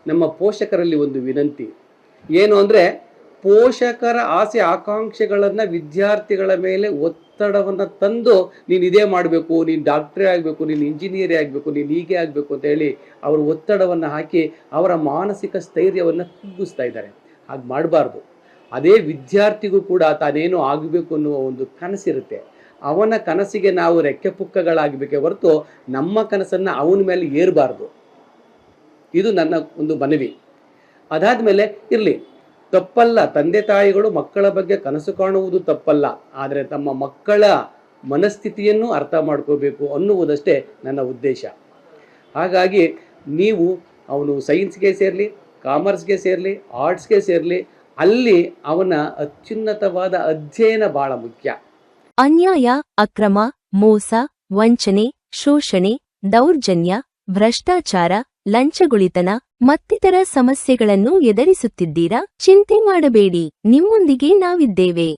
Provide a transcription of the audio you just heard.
ನಮ್ಮ ಪೋಷಕರಲ್ಲಿ ಒಂದು ವಿನಂತಿ ಏನು ಅಂದರೆ, ಪೋಷಕರ ಆಸೆ ಆಕಾಂಕ್ಷೆಗಳನ್ನು ವಿದ್ಯಾರ್ಥಿಗಳ ಮೇಲೆ ಒತ್ತಡವನ್ನು ತಂದು ನೀನು ಇದೇ ಮಾಡಬೇಕು, ನೀನು ಡಾಕ್ಟ್ರೇ ಆಗಬೇಕು, ನೀನು ಇಂಜಿನಿಯರೇ ಆಗಬೇಕು, ನೀನು ಹೀಗೆ ಆಗಬೇಕು ಅಂತ ಹೇಳಿ ಅವರು ಒತ್ತಡವನ್ನು ಹಾಕಿ ಅವರ ಮಾನಸಿಕ ಸ್ಥೈರ್ಯವನ್ನು ಕುಗ್ಗಿಸ್ತಾ ಇದ್ದಾರೆ. ಹಾಗೆ ಮಾಡಬಾರ್ದು. ಅದೇ ವಿದ್ಯಾರ್ಥಿಗೂ ಕೂಡ ತಾನೇನೋ ಆಗಬೇಕು ಅನ್ನುವ ಒಂದು ಕನಸಿರುತ್ತೆ. ಅವನ ಕನಸಿಗೆ ನಾವು ರೆಕ್ಕೆ ಪುಕ್ಕಗಳಾಗಬೇಕೇ ಹೊರತು ನಮ್ಮ ಕನಸನ್ನು ಅವನ ಮೇಲೆ ಏರಬಾರ್ದು. ಇದು ನನ್ನ ಒಂದು ಮನವಿ. ಅದಾದಮೇಲೆ ಇರಲಿ, ತಪ್ಪಲ್ಲ, ತಂದೆ ತಾಯಿಗಳು ಮಕ್ಕಳ ಬಗ್ಗೆ ಕನಸು ಕಾಣುವುದು ತಪ್ಪಲ್ಲ. ಆದರೆ ತಮ್ಮ ಮಕ್ಕಳ ಮನಸ್ಥಿತಿಯನ್ನು ಅರ್ಥ ಮಾಡ್ಕೋಬೇಕು ಅನ್ನುವುದಷ್ಟೇ ನನ್ನ ಉದ್ದೇಶ. ಹಾಗಾಗಿ ನೀವು ಅವನು ಸೈನ್ಸ್ಗೆ ಸೇರಲಿ, ಕಾಮರ್ಸ್ಗೆ ಸೇರಲಿ, ಆರ್ಟ್ಸ್ಗೆ ಸೇರಲಿ, ಅಲ್ಲಿ ಅವನ ಅತ್ಯುನ್ನತವಾದ ಅಧ್ಯಯನ ಬಹಳ ಮುಖ್ಯ. ಅನ್ಯಾಯ, ಅಕ್ರಮ, ಮೋಸ, ವಂಚನೆ, ಶೋಷಣೆ, ದೌರ್ಜನ್ಯ, ಭ್ರಷ್ಟಾಚಾರ, ಲಂಚಗುಳಿತನ ಮತ್ತಿತರ ಸಮಸ್ಯೆಗಳನ್ನು ಎದುರಿಸುತ್ತಿದ್ದೀರಾ? ಚಿಂತೆ ಮಾಡಬೇಡಿ, ನಿಮ್ಮೊಂದಿಗೆ ನಾವಿದ್ದೇವೆ.